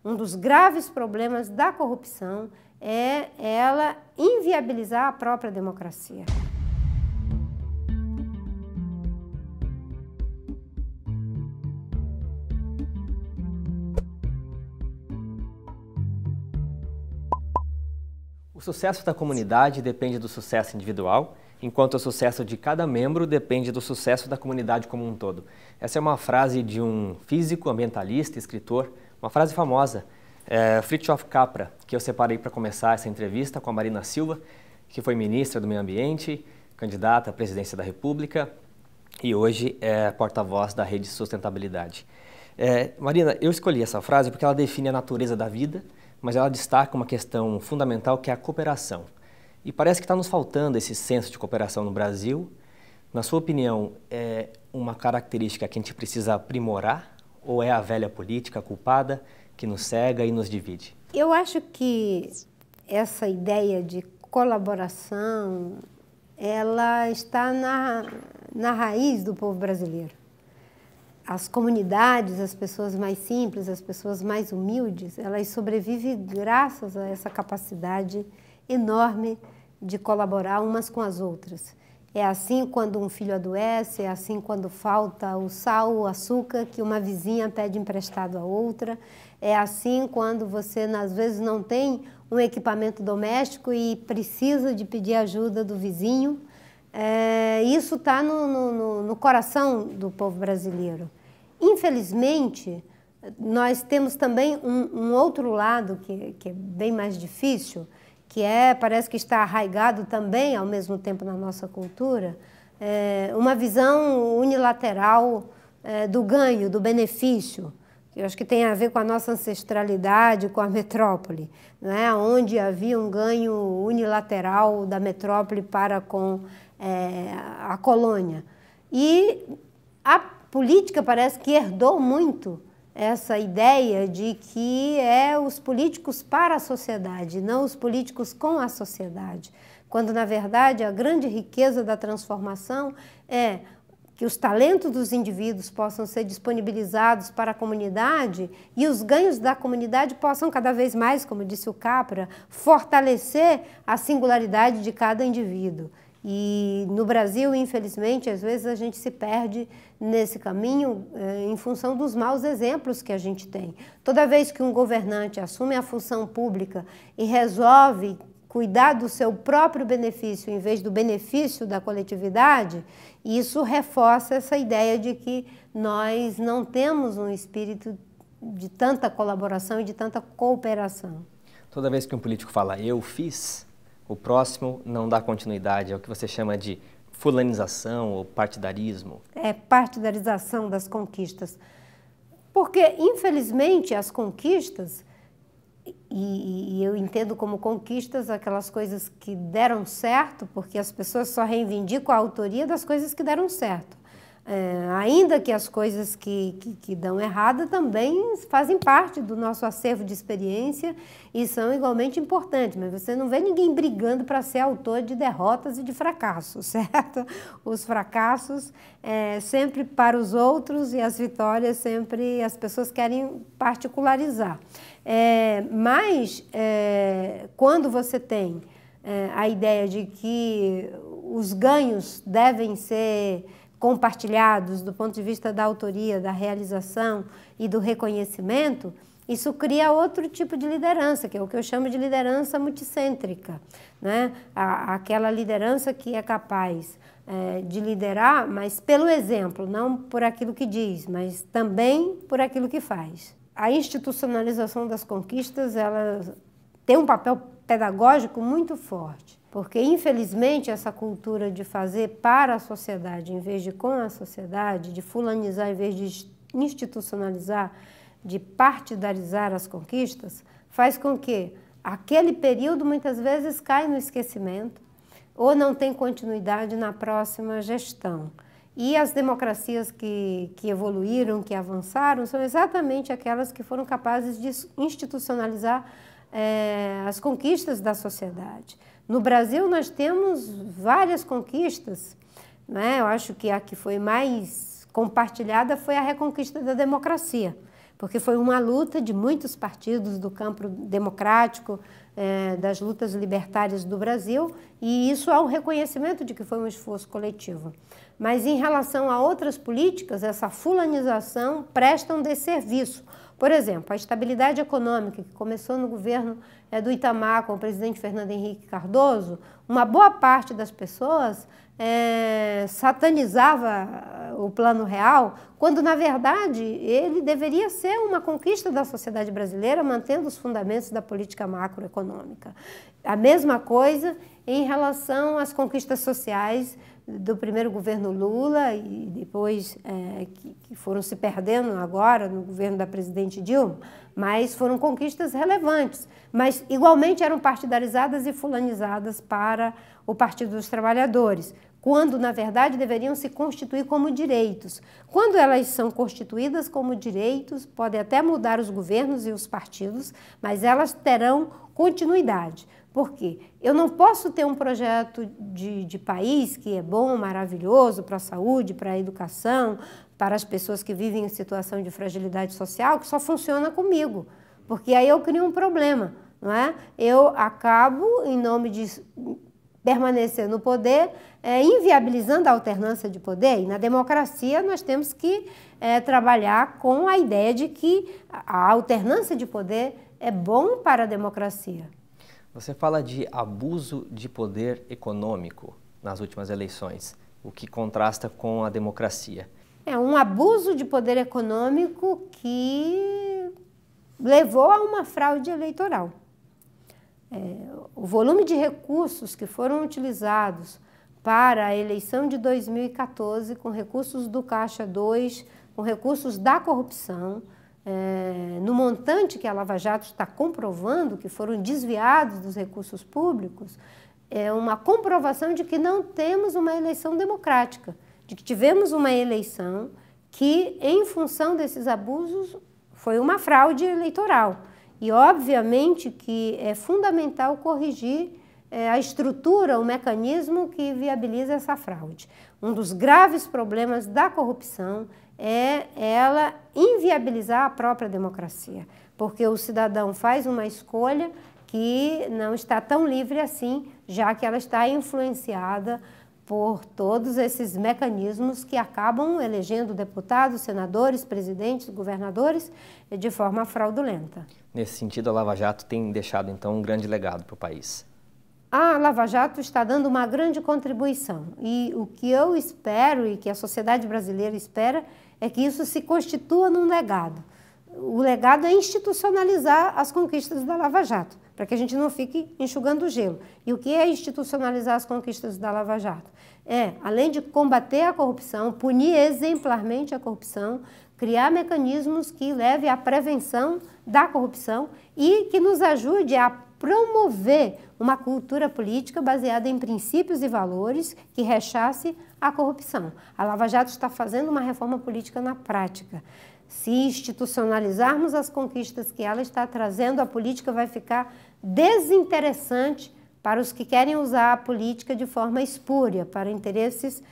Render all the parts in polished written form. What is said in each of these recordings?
Um dos graves problemas da corrupção é ela inviabilizar a própria democracia. O sucesso da comunidade depende do sucesso individual, enquanto o sucesso de cada membro depende do sucesso da comunidade como um todo. Essa é uma frase de um físico, ambientalista, escritor, uma frase famosa, Fritjof Capra, que eu separei para começar essa entrevista com a Marina Silva, que foi ministra do Meio Ambiente, candidata à presidência da República e hoje é porta-voz da Rede Sustentabilidade. Marina, eu escolhi essa frase porque ela define a natureza da vida, mas ela destaca uma questão fundamental que é a cooperação. E parece que está nos faltando esse senso de cooperação no Brasil. Na sua opinião, é uma característica que a gente precisa aprimorar ou é a velha política culpada que nos cega e nos divide? Eu acho que essa ideia de colaboração, ela está na raiz do povo brasileiro. As comunidades, as pessoas mais simples, as pessoas mais humildes, elas sobrevivem graças a essa capacidade enorme de colaborar umas com as outras. É assim quando um filho adoece, é assim quando falta o sal, o açúcar, que uma vizinha pede emprestado a outra. É assim quando você, às vezes, não tem um equipamento doméstico e precisa de pedir ajuda do vizinho. Isso está no coração do povo brasileiro. Infelizmente, nós temos também um outro lado que é bem mais difícil, que parece que está arraigado também, ao mesmo tempo, na nossa cultura, uma visão unilateral do ganho, do benefício, que eu acho que tem a ver com a nossa ancestralidade, com a metrópole, não é? Onde havia um ganho unilateral da metrópole para com a colônia. E a política parece que herdou muito essa ideia de que os políticos para a sociedade, não os políticos com a sociedade, quando, na verdade, a grande riqueza da transformação é que os talentos dos indivíduos possam ser disponibilizados para a comunidade e os ganhos da comunidade possam cada vez mais, como disse o Capra, fortalecer a singularidade de cada indivíduo. E no Brasil, infelizmente, às vezes a gente se perde nesse caminho em função dos maus exemplos que a gente tem. Toda vez que um governante assume a função pública e resolve cuidar do seu próprio benefício em vez do benefício da coletividade, isso reforça essa ideia de que nós não temos um espírito de tanta colaboração e de tanta cooperação. Toda vez que um político fala "eu fiz", o próximo não dá continuidade, é o que você chama de fulanização ou partidarismo. É partidarização das conquistas. Porque, infelizmente, as conquistas, e eu entendo como conquistas aquelas coisas que deram certo, porque as pessoas só reivindicam a autoria das coisas que deram certo. Ainda que as coisas que dão errado também fazem parte do nosso acervo de experiência e são igualmente importantes, mas você não vê ninguém brigando para ser autor de derrotas e de fracassos, certo? Os fracassos sempre para os outros e as vitórias sempre as pessoas querem particularizar. Mas quando você tem a ideia de que os ganhos devem ser compartilhados do ponto de vista da autoria, da realização e do reconhecimento, isso cria outro tipo de liderança, que é o que eu chamo de liderança multicêntrica, né? Aquela liderança que é capaz de liderar, mas pelo exemplo, não por aquilo que diz, mas também por aquilo que faz. A institucionalização das conquistas, ela tem um papel pedagógico muito forte. Porque, infelizmente, essa cultura de fazer para a sociedade em vez de com a sociedade, de fulanizar em vez de institucionalizar, de partidarizar as conquistas, faz com que aquele período muitas vezes caia no esquecimento ou não tem continuidade na próxima gestão. E as democracias que evoluíram, que avançaram, são exatamente aquelas que foram capazes de institucionalizar as conquistas da sociedade. No Brasil, nós temos várias conquistas, né? Eu acho que a que foi mais compartilhada foi a reconquista da democracia, porque foi uma luta de muitos partidos do campo democrático, das lutas libertárias do Brasil, e isso há um reconhecimento de que foi um esforço coletivo. Mas em relação a outras políticas, essa fulanização presta um desserviço. Por exemplo, a estabilidade econômica, que começou no governo do Itamar, com o presidente Fernando Henrique Cardoso, uma boa parte das pessoas satanizava o Plano Real, quando, na verdade, ele deveria ser uma conquista da sociedade brasileira, mantendo os fundamentos da política macroeconômica. A mesma coisa em relação às conquistas sociais do primeiro governo Lula e depois que foram se perdendo agora no governo da presidente Dilma, mas foram conquistas relevantes, mas igualmente eram partidarizadas e fulanizadas para o Partido dos Trabalhadores, quando, na verdade, deveriam se constituir como direitos. Quando elas são constituídas como direitos, podem até mudar os governos e os partidos, mas elas terão continuidade. Por quê? Eu não posso ter um projeto de país que é bom, maravilhoso para a saúde, para a educação, para as pessoas que vivem em situação de fragilidade social, que só funciona comigo, porque aí eu crio um problema, não é? Eu acabo, em nome de permanecer no poder, inviabilizando a alternância de poder. E na democracia nós temos que trabalhar com a ideia de que a alternância de poder é bom para a democracia. Você fala de abuso de poder econômico nas últimas eleições, o que contrasta com a democracia. É um abuso de poder econômico que levou a uma fraude eleitoral. O volume de recursos que foram utilizados para a eleição de 2014, com recursos do Caixa 2, com recursos da corrupção, no montante que a Lava Jato está comprovando que foram desviados dos recursos públicos, é uma comprovação de que não temos uma eleição democrática, de que tivemos uma eleição que, em função desses abusos, foi uma fraude eleitoral. E, obviamente, que é fundamental corrigir a estrutura, o mecanismo que viabiliza essa fraude. Um dos graves problemas da corrupção é ela inviabilizar a própria democracia, porque o cidadão faz uma escolha que não está tão livre assim, já que ela está influenciada por todos esses mecanismos que acabam elegendo deputados, senadores, presidentes, governadores de forma fraudulenta. Nesse sentido, a Lava Jato tem deixado, então, um grande legado para o país. A Lava Jato está dando uma grande contribuição e o que eu espero e que a sociedade brasileira espera é que isso se constitua num legado. O legado é institucionalizar as conquistas da Lava Jato, para que a gente não fique enxugando o gelo. E o que é institucionalizar as conquistas da Lava Jato? Além de combater a corrupção, punir exemplarmente a corrupção, criar mecanismos que levem à prevenção da corrupção e que nos ajude a promover uma cultura política baseada em princípios e valores que rechace a corrupção. A Lava Jato está fazendo uma reforma política na prática. Se institucionalizarmos as conquistas que ela está trazendo, a política vai ficar desinteressante para os que querem usar a política de forma espúria, para interesses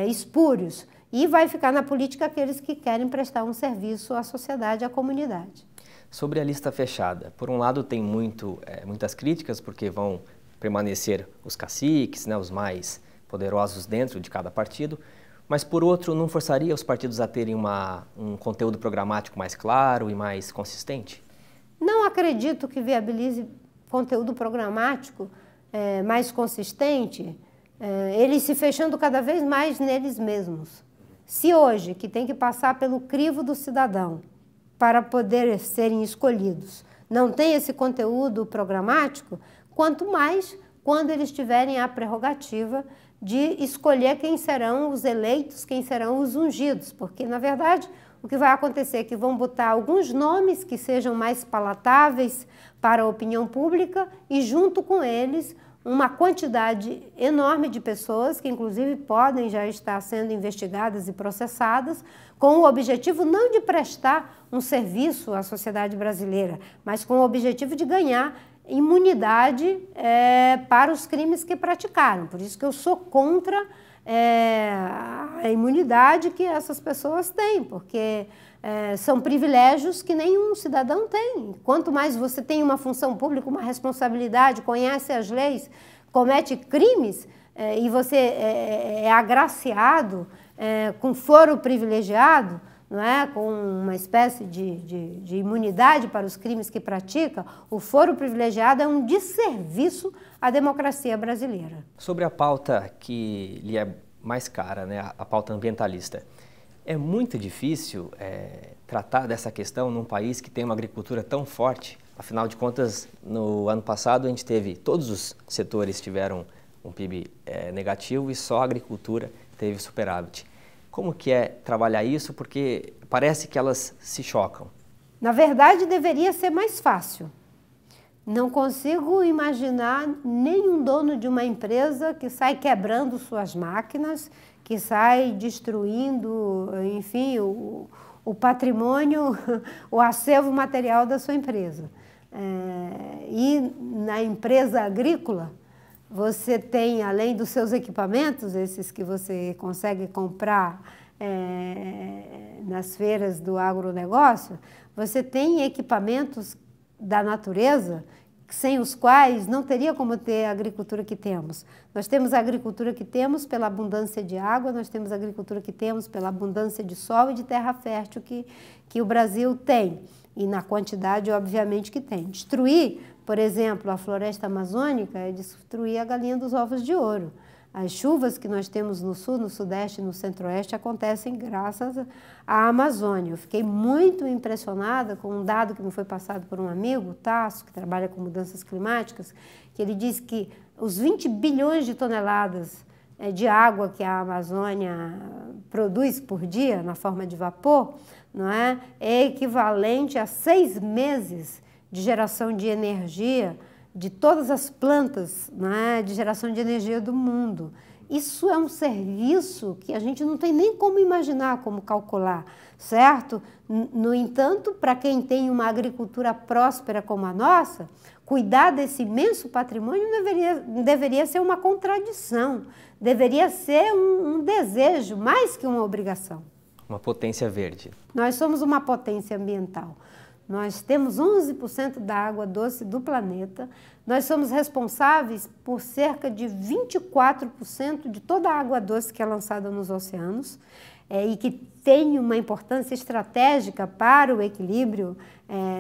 espúrios. E vai ficar na política aqueles que querem prestar um serviço à sociedade, à comunidade. Sobre a lista fechada, por um lado tem muitas críticas, porque vão permanecer os caciques, os mais poderosos dentro de cada partido, mas por outro não forçaria os partidos a terem um conteúdo programático mais claro e mais consistente? Não acredito que viabilize conteúdo programático mais consistente, eles se fechando cada vez mais neles mesmos. Se hoje, que tem que passar pelo crivo do cidadão para poder serem escolhidos, não tem esse conteúdo programático, quanto mais quando eles tiverem a prerrogativa de escolher quem serão os eleitos, quem serão os ungidos, porque, na verdade, o que vai acontecer é que vão botar alguns nomes que sejam mais palatáveis para a opinião pública e, junto com eles, uma quantidade enorme de pessoas que, inclusive, podem já estar sendo investigadas e processadas, com o objetivo não de prestar um serviço à sociedade brasileira, mas com o objetivo de ganhar imunidade para os crimes que praticaram. Por isso que eu sou contra a imunidade que essas pessoas têm, porque São privilégios que nenhum cidadão tem. Quanto mais você tem uma função pública, uma responsabilidade, conhece as leis, comete crimes e você é agraciado com foro privilegiado, não é? Com uma espécie de imunidade para os crimes que pratica, o foro privilegiado é um desserviço à democracia brasileira. Sobre a pauta que lhe é mais cara, né, a pauta ambientalista, é muito difícil tratar dessa questão num país que tem uma agricultura tão forte. Afinal de contas, no ano passado a gente teve, todos os setores tiveram um PIB negativo e só a agricultura teve superávit. Como que é trabalhar isso? Porque parece que elas se chocam. Na verdade, deveria ser mais fácil. Não consigo imaginar nenhum dono de uma empresa que sai quebrando suas máquinas, que sai destruindo, enfim, o patrimônio, o acervo material da sua empresa. E na empresa agrícola, você tem, além dos seus equipamentos, esses que você consegue comprar nas feiras do agronegócio, você tem equipamentos da natureza sem os quais não teria como ter a agricultura que temos. Nós temos a agricultura que temos pela abundância de água, nós temos a agricultura que temos pela abundância de sol e de terra fértil que o Brasil tem, e na quantidade, obviamente, que tem. Destruir, por exemplo, a floresta amazônica é destruir a galinha dos ovos de ouro. As chuvas que nós temos no sul, no sudeste e no centro-oeste acontecem graças à Amazônia. Eu fiquei muito impressionada com um dado que me foi passado por um amigo, Tasso, que trabalha com mudanças climáticas, que ele disse que os 20 bilhões de toneladas de água que a Amazônia produz por dia, na forma de vapor, não é equivalente a 6 meses de geração de energia de todas as plantas, né, de geração de energia do mundo. Isso é um serviço que a gente não tem nem como imaginar, como calcular, certo? No entanto, para quem tem uma agricultura próspera como a nossa, cuidar desse imenso patrimônio deveria ser uma contradição, deveria ser um desejo, mais que uma obrigação. Uma potência verde. Nós somos uma potência ambiental. Nós temos 11% da água doce do planeta, nós somos responsáveis por cerca de 24% de toda a água doce que é lançada nos oceanos e que tem uma importância estratégica para o equilíbrio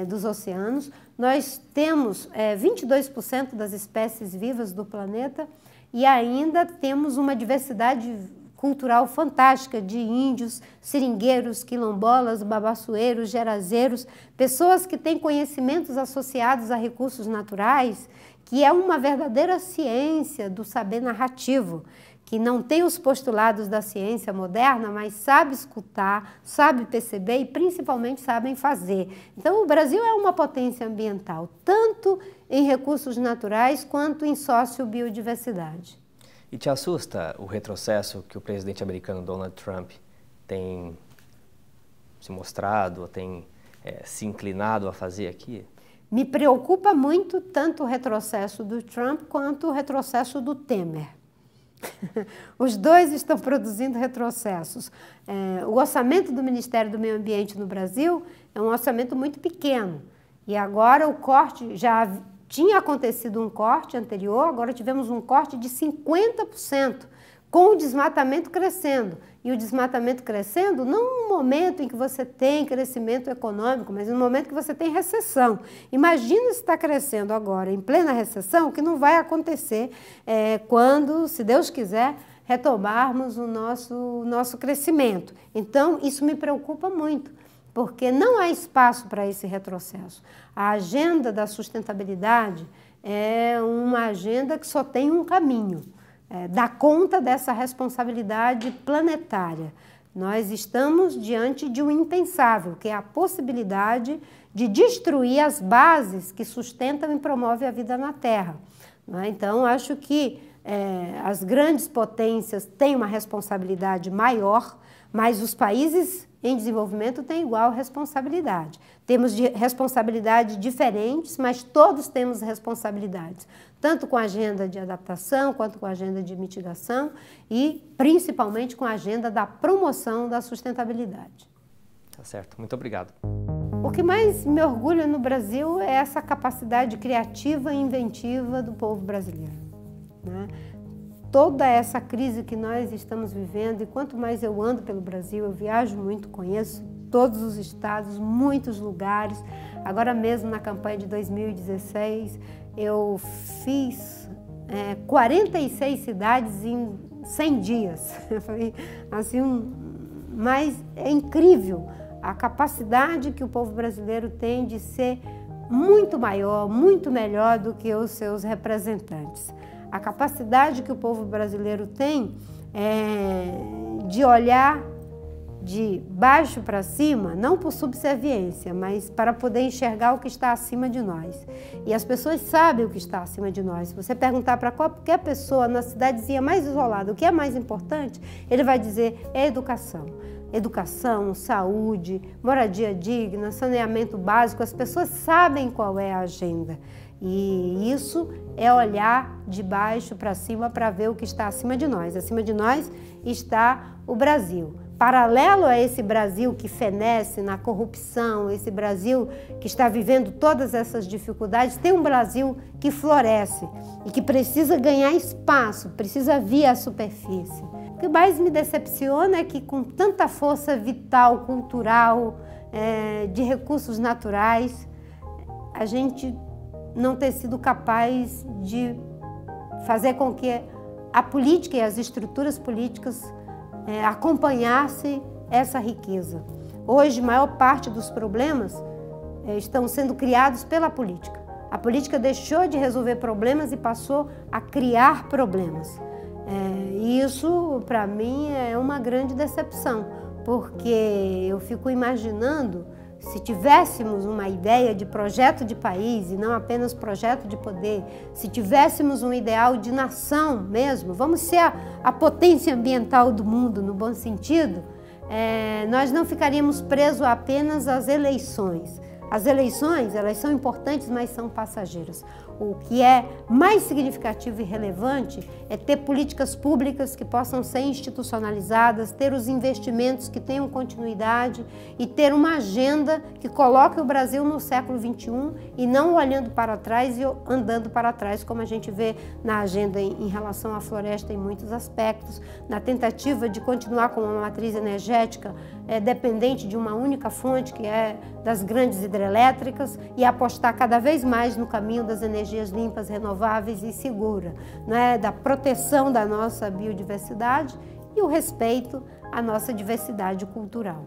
dos oceanos. Nós temos 22% das espécies vivas do planeta e ainda temos uma diversidade cultural fantástica de índios, seringueiros, quilombolas, babassueiros, gerazeiros, pessoas que têm conhecimentos associados a recursos naturais, que é uma verdadeira ciência do saber narrativo, que não tem os postulados da ciência moderna, mas sabe escutar, sabe perceber e principalmente sabem fazer. Então o Brasil é uma potência ambiental, tanto em recursos naturais quanto em sociobiodiversidade. E te assusta o retrocesso que o presidente americano Donald Trump tem se mostrado, tem se inclinado a fazer aqui? Me preocupa muito tanto o retrocesso do Trump quanto o retrocesso do Temer. Os dois estão produzindo retrocessos. O orçamento do Ministério do Meio Ambiente no Brasil é um orçamento muito pequeno. E agora o corte já tinha acontecido um corte anterior, agora tivemos um corte de 50%, com o desmatamento crescendo. E o desmatamento crescendo não no momento em que você tem crescimento econômico, mas no momento que você tem recessão. Imagina se está crescendo agora, em plena recessão, o que não vai acontecer quando, se Deus quiser, retomarmos o nosso crescimento. Então, isso me preocupa muito, porque não há espaço para esse retrocesso. A agenda da sustentabilidade é uma agenda que só tem um caminho, dar conta dessa responsabilidade planetária. Nós estamos diante de um impensável, que é a possibilidade de destruir as bases que sustentam e promovem a vida na Terra. Então, acho que as grandes potências têm uma responsabilidade maior, mas os países em desenvolvimento têm igual responsabilidade. Temos responsabilidades diferentes, mas todos temos responsabilidades, tanto com a agenda de adaptação, quanto com a agenda de mitigação e, principalmente, com a agenda da promoção da sustentabilidade. Tá certo, muito obrigado. O que mais me orgulha no Brasil é essa capacidade criativa e inventiva do povo brasileiro, né? Toda essa crise que nós estamos vivendo, e quanto mais eu ando pelo Brasil, eu viajo muito, conheço todos os estados, muitos lugares. Agora mesmo na campanha de 2016, eu fiz 46 cidades em 100 dias. Foi assim, mas é incrível a capacidade que o povo brasileiro tem de ser muito maior, muito melhor do que os seus representantes. A capacidade que o povo brasileiro tem de olhar de baixo para cima, não por subserviência, mas para poder enxergar o que está acima de nós. E as pessoas sabem o que está acima de nós. Se você perguntar para qualquer pessoa na cidadezinha mais isolada o que é mais importante, ele vai dizer é educação. Educação, saúde, moradia digna, saneamento básico, as pessoas sabem qual é a agenda. E isso é olhar de baixo para cima para ver o que está acima de nós. Acima de nós está o Brasil. Paralelo a esse Brasil que fenece na corrupção, esse Brasil que está vivendo todas essas dificuldades, tem um Brasil que floresce e que precisa ganhar espaço, precisa vir à superfície. O que mais me decepciona é que com tanta força vital, cultural, de recursos naturais, a gente não ter sido capaz de fazer com que a política e as estruturas políticas acompanhasse essa riqueza. Hoje, a maior parte dos problemas estão sendo criados pela política. A política deixou de resolver problemas e passou a criar problemas. E isso, para mim, é uma grande decepção, porque eu fico imaginando se tivéssemos uma ideia de projeto de país e não apenas projeto de poder, se tivéssemos um ideal de nação mesmo, vamos ser a potência ambiental do mundo, no bom sentido, nós não ficaríamos presos apenas às eleições. As eleições, elas são importantes, mas são passageiras. O que é mais significativo e relevante é ter políticas públicas que possam ser institucionalizadas, ter os investimentos que tenham continuidade e ter uma agenda que coloque o Brasil no século XXI e não olhando para trás e andando para trás, como a gente vê na agenda em relação à floresta em muitos aspectos, na tentativa de continuar com uma matriz energética dependente de uma única fonte, que é das grandes hidrelétricas, e apostar cada vez mais no caminho das energias limpas, renováveis e seguras, né? Da proteção da nossa biodiversidade e o respeito à nossa diversidade cultural.